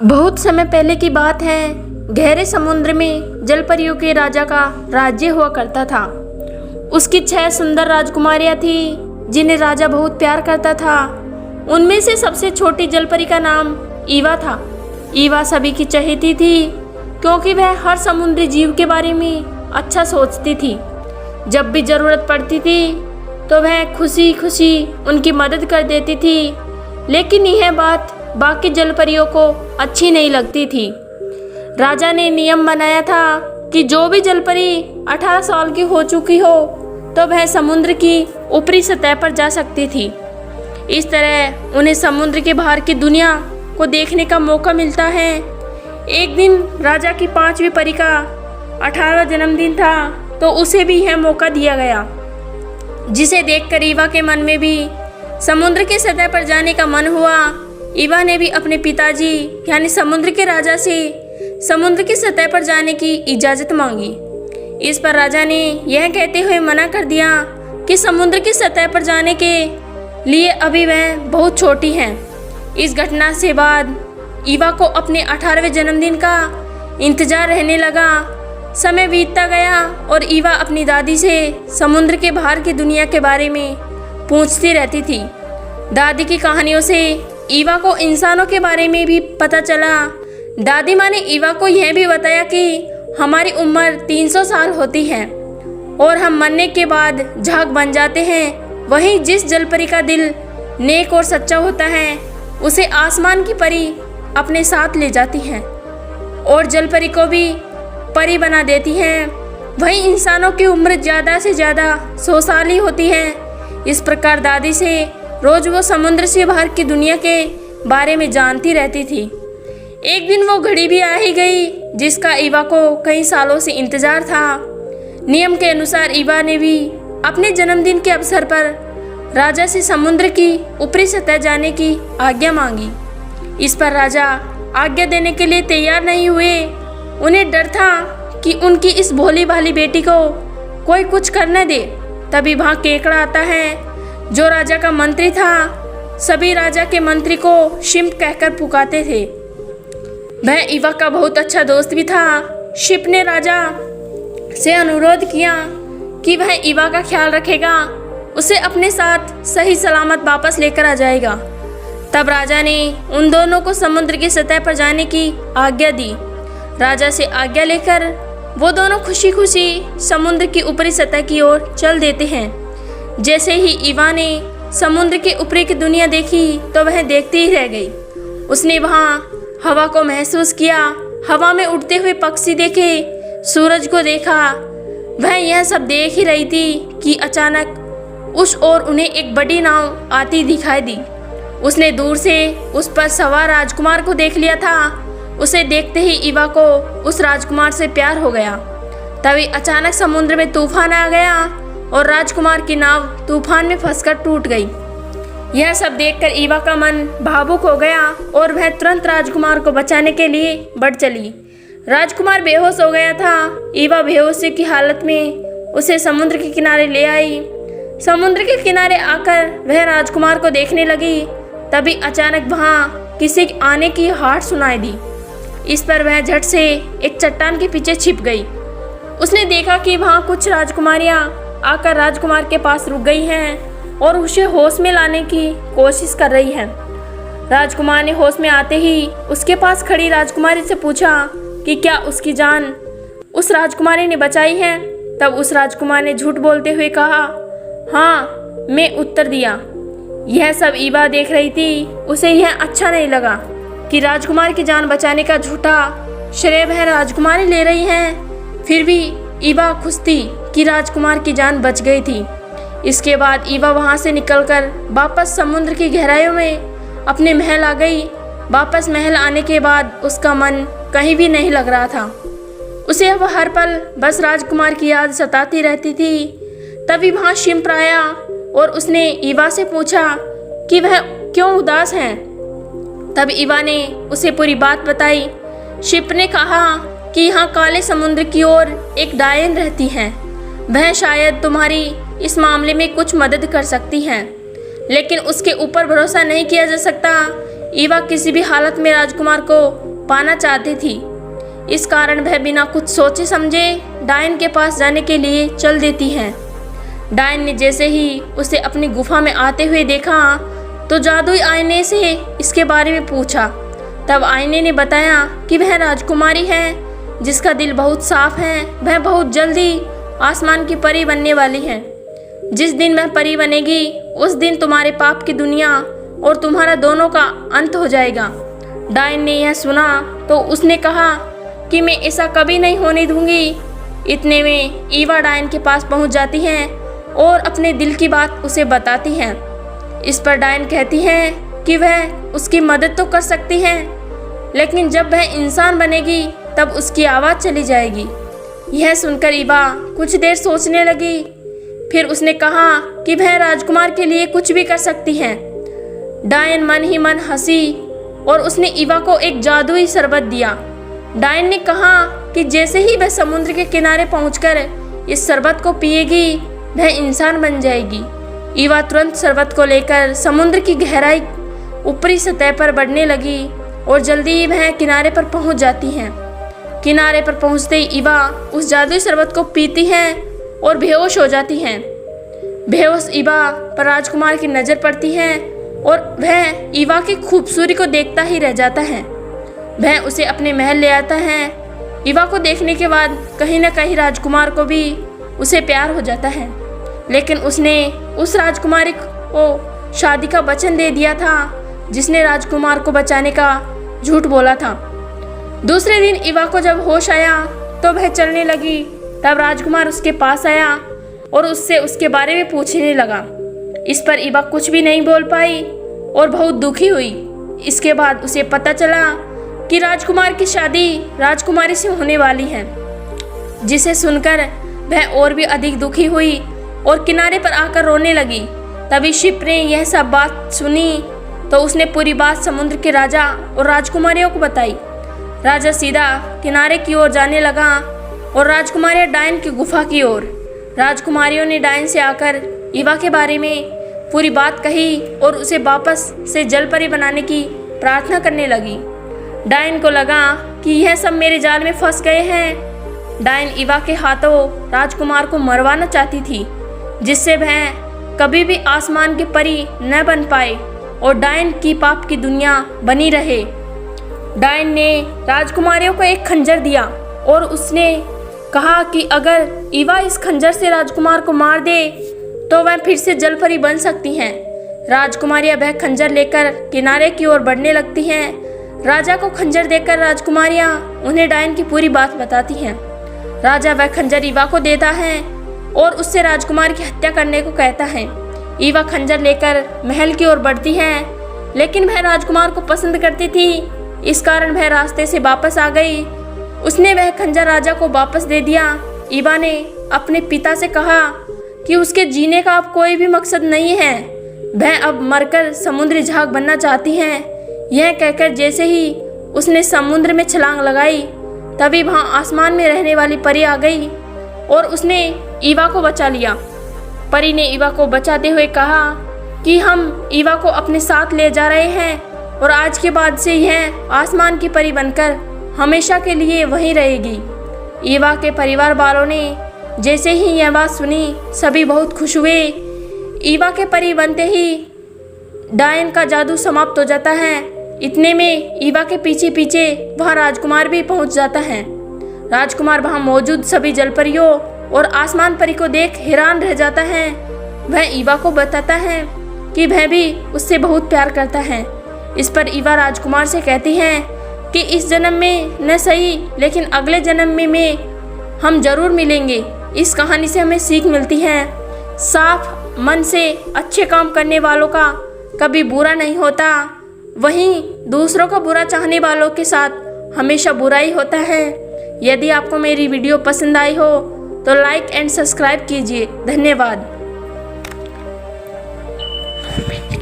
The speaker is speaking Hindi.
बहुत समय पहले की बात है। गहरे समुद्र में जलपरियों के राजा का राज्य हुआ करता था। उसकी 6 सुंदर राजकुमारियां थी जिन्हें राजा बहुत प्यार करता था। उनमें से सबसे छोटी जलपरी का नाम ईवा था। ईवा सभी की चहेती थी क्योंकि वह हर समुद्री जीव के बारे में अच्छा सोचती थी। जब भी ज़रूरत पड़ती थी तो वह खुशी खुशी उनकी मदद कर देती थी। लेकिन यह बात बाकी जलपरियों को अच्छी नहीं लगती थी। राजा ने नियम बनाया था कि जो भी जलपरी 18 साल की हो चुकी हो तो वह समुद्र की ऊपरी सतह पर जा सकती थी। इस तरह उन्हें समुद्र के बाहर की दुनिया को देखने का मौका मिलता है। एक दिन राजा की 5वीं परी का 18वां जन्मदिन था तो उसे भी यह मौका दिया गया, जिसे देखकर ईवा के मन में भी समुद्र की सतह पर जाने का मन हुआ। ईवा ने भी अपने पिताजी यानी समुद्र के राजा से समुद्र की सतह पर जाने की इजाज़त मांगी। इस पर राजा ने यह कहते हुए मना कर दिया कि समुद्र की सतह पर जाने के लिए अभी वह बहुत छोटी हैं। इस घटना से बाद ईवा को अपने 18वें जन्मदिन का इंतजार रहने लगा। समय बीतता गया और ईवा अपनी दादी से समुद्र के बाहर की दुनिया के बारे में पूछती रहती थी। दादी की कहानियों से ईवा को इंसानों के बारे में भी पता चला। दादी माँ ने ईवा को यह भी बताया कि हमारी उम्र 300 साल होती है और हम मरने के बाद झाग बन जाते हैं। वहीं जिस जलपरी का दिल नेक और सच्चा होता है उसे आसमान की परी अपने साथ ले जाती है और जलपरी को भी परी बना देती हैं। वहीं इंसानों की उम्र ज़्यादा से ज़्यादा 100 साल ही होती है। इस प्रकार दादी से रोज़ वो समुद्र से बाहर की दुनिया के बारे में जानती रहती थी। एक दिन वो घड़ी भी आ ही गई जिसका ईवा को कई सालों से इंतज़ार था। नियम के अनुसार ईवा ने भी अपने जन्मदिन के अवसर पर राजा से समुद्र की ऊपरी सतह जाने की आज्ञा मांगी। इस पर राजा आज्ञा देने के लिए तैयार नहीं हुए। उन्हें डर था कि उनकी इस भोली भाली बेटी को कोई कुछ कर न दे। तभी वहाँ केकड़ा आता है जो राजा का मंत्री था। सभी राजा के मंत्री को शिम्प कहकर पुकारते थे। वह ईवा का बहुत अच्छा दोस्त भी था। शिप ने राजा से अनुरोध किया कि वह ईवा का ख्याल रखेगा, उसे अपने साथ सही सलामत वापस लेकर आ जाएगा। तब राजा ने उन दोनों को समुद्र की सतह पर जाने की आज्ञा दी। राजा से आज्ञा लेकर वो दोनों खुशी खुशी समुद्र की ऊपरी सतह की ओर चल देते हैं। जैसे ही ईवा ने समुद्र के ऊपरी की दुनिया देखी तो वह देखती ही रह गई। उसने वहाँ हवा को महसूस किया, हवा में उड़ते हुए पक्षी देखे, सूरज को देखा। वह यह सब देख ही रही थी कि अचानक उस ओर उन्हें एक बड़ी नाव आती दिखाई दी। उसने दूर से उस पर सवार राजकुमार को देख लिया था। उसे देखते ही ईवा को उस राजकुमार से प्यार हो गया। तभी अचानक समुद्र में तूफान आ गया और राजकुमार की नाव तूफान में फंसकर टूट गई। यह सब देखकर ईवा का मन भावुक हो गया और वह तुरंत राजकुमार को बचाने के लिए बढ़ चली। राजकुमार बेहोश हो गया था। ईवा बेहोशी की हालत में उसे समुद्र के किनारे ले आई। समुद्र के किनारे आकर वह राजकुमार को देखने लगी। तभी अचानक वहाँ किसी आने की आहट सुनाई दी। इस पर वह झट से एक चट्टान के पीछे छिप गई। उसने देखा कि वहाँ कुछ राजकुमारियाँ आकर राजकुमार के पास रुक गई हैं और उसे होश में लाने की कोशिश कर रही हैं। राजकुमार ने होश में आते ही उसके पास खड़ी राजकुमारी से पूछा कि क्या उसकी जान उस राजकुमारी ने बचाई है। तब उस राजकुमार ने झूठ बोलते हुए कहा, हाँ, मैं उत्तर दिया। यह सब ईवा देख रही थी। उसे यह अच्छा नहीं लगा कि राजकुमार की जान बचाने का झूठा श्रेय वह राजकुमारी ले रही हैं। फिर भी ईवा खुश थी कि राजकुमार की जान बच गई थी। इसके बाद ईवा वहाँ से निकलकर वापस समुद्र की गहराइयों में अपने महल आ गई। वापस महल आने के बाद उसका मन कहीं भी नहीं लग रहा था। उसे अब हर पल बस राजकुमार की याद सताती रहती थी। तभी वहाँ शिम्प आया और उसने ईवा से पूछा कि वह क्यों उदास हैं। तब ईवा ने उसे पूरी बात बताई। शिप ने कहा कि यहाँ काले समुद्र की ओर एक डायन रहती हैं। वह शायद तुम्हारी इस मामले में कुछ मदद कर सकती हैं, लेकिन उसके ऊपर भरोसा नहीं किया जा सकता। ईवा किसी भी हालत में राजकुमार को पाना चाहती थी। इस कारण वह बिना कुछ सोचे समझे डायन के पास जाने के लिए चल देती है। डायन ने जैसे ही उसे अपनी गुफा में आते हुए देखा तो जादुई आईने से इसके बारे में पूछा। तब आईने ने बताया कि वह राजकुमारी है जिसका दिल बहुत साफ है। वह बहुत जल्दी आसमान की परी बनने वाली है। जिस दिन वह परी बनेगी उस दिन तुम्हारे पाप की दुनिया और तुम्हारा दोनों का अंत हो जाएगा। डायन ने यह सुना तो उसने कहा कि मैं ऐसा कभी नहीं होने दूंगी। इतने में ईवा डायन के पास पहुंच जाती है और अपने दिल की बात उसे बताती है। इस पर डायन कहती है कि वह उसकी मदद तो कर सकती है, लेकिन जब वह इंसान बनेगी तब उसकी आवाज़ चली जाएगी। यह सुनकर ईवा कुछ देर सोचने लगी। फिर उसने कहा कि वह राजकुमार के लिए कुछ भी कर सकती है। डायन मन ही मन हंसी और उसने ईवा को एक जादुई शरबत दिया। डायन ने कहा कि जैसे ही वह समुद्र के किनारे पहुंचकर इस शरबत को पिएगी वह इंसान बन जाएगी। ईवा तुरंत शरबत को लेकर समुद्र की गहराई ऊपरी सतह पर बढ़ने लगी और जल्दी ही वह किनारे पर पहुंच जाती है। किनारे पर पहुंचते ही ईवा उस जादुई शरबत को पीती है और बेहोश हो जाती है। बेहोश ईवा पर राजकुमार की नज़र पड़ती है और वह ईवा की खूबसूरती को देखता ही रह जाता है। वह उसे अपने महल ले आता है। ईवा को देखने के बाद कहीं न कहीं राजकुमार को भी उसे प्यार हो जाता है, लेकिन उसने उस राजकुमारी को शादी का वचन दे दिया था जिसने राजकुमार को बचाने का झूठ बोला था। दूसरे दिन ईवा को जब होश आया तो वह चलने लगी। तब राजकुमार उसके पास आया और उससे उसके बारे में पूछने लगा। इस पर ईवा कुछ भी नहीं बोल पाई और बहुत दुखी हुई। इसके बाद उसे पता चला कि राजकुमार की शादी राजकुमारी से होने वाली है, जिसे सुनकर वह और भी अधिक दुखी हुई और किनारे पर आकर रोने लगी। तभी शिप ने यह सब बात सुनी तो उसने पूरी बात समुद्र के राजा और राजकुमारियों को बताई। राजा सीधा किनारे की ओर जाने लगा और राजकुमारियां डायन की गुफा की ओर। राजकुमारियों ने डायन से आकर ईवा के बारे में पूरी बात कही और उसे वापस से जलपरी बनाने की प्रार्थना करने लगी। डायन को लगा कि यह सब मेरे जाल में फंस गए हैं। डायन ईवा के हाथों राजकुमार को मरवाना चाहती थी, जिससे वह कभी भी आसमान की परी न बन पाए और डायन की पाप की दुनिया बनी रहे। डायन ने राजकुमारियों को एक खंजर दिया और उसने कहा कि अगर ईवा इस खंजर से राजकुमार को मार दे तो वह फिर से जलपरी बन सकती हैं। राजकुमारियां वह खंजर लेकर किनारे की ओर बढ़ने लगती हैं। राजा को खंजर देकर राजकुमारियां उन्हें डायन की पूरी बात बताती हैं। राजा वह खंजर ईवा को देता है और उससे राजकुमार की हत्या करने को कहता है। ईवा खंजर लेकर महल की ओर बढ़ती है, लेकिन वह राजकुमार को पसंद करती थी। इस कारण वह रास्ते से वापस आ गई। उसने वह खंजर राजा को वापस दे दिया। ईवा ने अपने पिता से कहा कि उसके जीने का अब कोई भी मकसद नहीं है। वह अब मरकर समुद्री झाग बनना चाहती है। यह कहकर जैसे ही उसने समुद्र में छलांग लगाई तभी वहाँ आसमान में रहने वाली परी आ गई और उसने ईवा को बचा लिया। परी ने ईवा को बचाते हुए कहा कि हम ईवा को अपने साथ ले जा रहे हैं और आज के बाद से यह आसमान की परी बनकर हमेशा के लिए वहीं रहेगी। ईवा के परिवार वालों ने जैसे ही यह बात सुनी सभी बहुत खुश हुए। ईवा के परी बनते ही डायन का जादू समाप्त हो जाता है। इतने में ईवा के पीछे पीछे वहाँ राजकुमार भी पहुँच जाता है। राजकुमार वहाँ मौजूद सभी जलपरियों और आसमान परी को देख हैरान रह जाता है। वह ईवा को बताता है कि वह भी उससे बहुत प्यार करता है। इस पर ईवा राजकुमार से कहती है कि इस जन्म में न सही लेकिन अगले जन्म में हम जरूर मिलेंगे। इस कहानी से हमें सीख मिलती है, साफ मन से अच्छे काम करने वालों का कभी बुरा नहीं होता, वहीं दूसरों का बुरा चाहने वालों के साथ हमेशा बुराई होता है। यदि आपको मेरी वीडियो पसंद आई हो तो लाइक एंड सब्सक्राइब कीजिए। धन्यवाद।